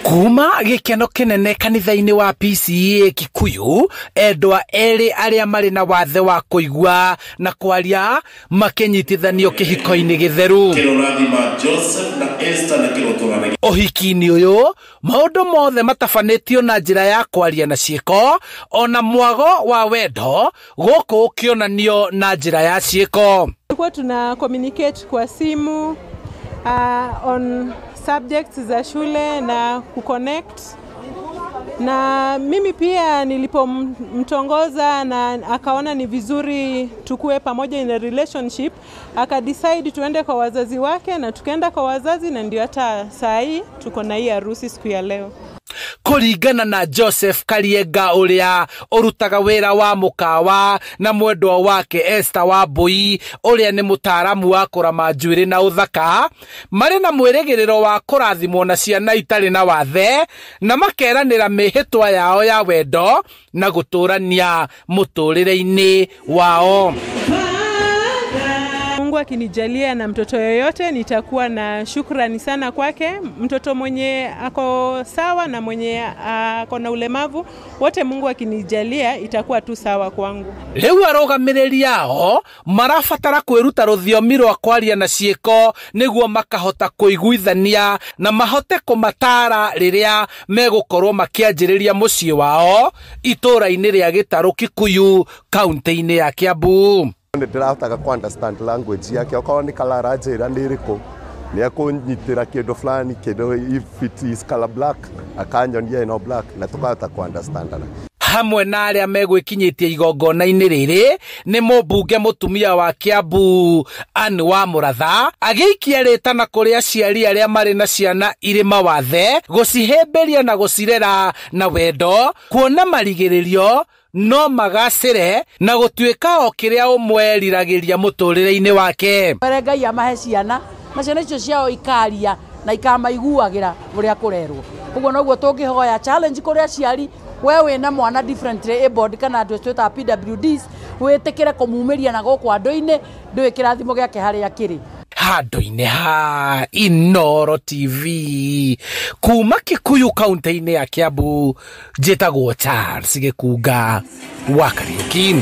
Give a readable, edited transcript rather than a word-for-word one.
Kuma gikeno kinene kanitha-ini wa PCEA Kikuyu, endwa eri aria mari na wathe wa kuigua na kwaria makinyitithanio kihiko-ini githeru. Kirorathima Joseph na Esther na kirotogana. Ohiki-ini uyu maundu mothe matafanitio na njira ya kwaria na ciiko, ona mwago wa wendo guku ukionanio na njira ya ciiko. Tulikuwa tuna communicate kwa simu on subjects za shule na kuconnect, na mimi pia nilipomtongoza na akaona ni vizuri tukue pamoja in a relationship, akadecide tuende kwa wazazi wake na tukaenda kwa wazazi, na ndio hata saa hii tuko na hii harusi siku ya leo. Kuringana na Joseph Karienga uria urutaga wira wa mukawa na mwendwa wake Esther Wambui uria ni mutaaramu wa kurama njuiri na uthaka, mari na mwirigiriro wa kurathimwo na ciana itari na wathe na makeranira mihitwa yao ya wendo na guturania muturire-ini wao. Mungu akinijalia na mtoto yoyote, nitakuwa na shukrani sana kwake. Mtoto mwenye ako sawa na mwenye ako na ulemavu, wote Mungu akinijalia itakuwa tu sawa kwangu. Riu arugamiriri yao marabatara kwiruta ruthiomi rwa kwaria na ciiko niguo makahota kuiguithania na mahote kumatara riria megukorwo makianjiriria mucii wao itura-ini ria Gitaru Kikuyu, kaunti-ini ya Kiambu. Ndirahotaga ku understand language yake, okorwo ni color ajira ni iriku, ni akunyitira kindu fulani, kindu if it is color black akanyonia ino black na tukahota ku understandana. Hamwe na aria megwikinyitie igongona-ini riri ni mumbunge mutumia wa Kiambu Anne wa Muratha agiikia ritana kuri aciari aria mari na ciana iri mawathe gucihimbiria na gucirera na wendo, kuona marigiririo no magacire na gutuika o kiria umweriragiria muturire-ini wake. Ngai amahe ciana na ciana icio ciao ikaria na ikamaiguagira uria kurerwo. Koguo noguo tungihoya challenge kuri aciari, we wina mwana differently abled kana andu twita PWDs, witikire kumumiria na guku andu-ini ndui kirathimo giake haria kiri handu-ini ha Inooro TV kuma Kikuyu, kaunti-ini ya Kiambu. Njitagwo Charles Gikunga wa Kariuki.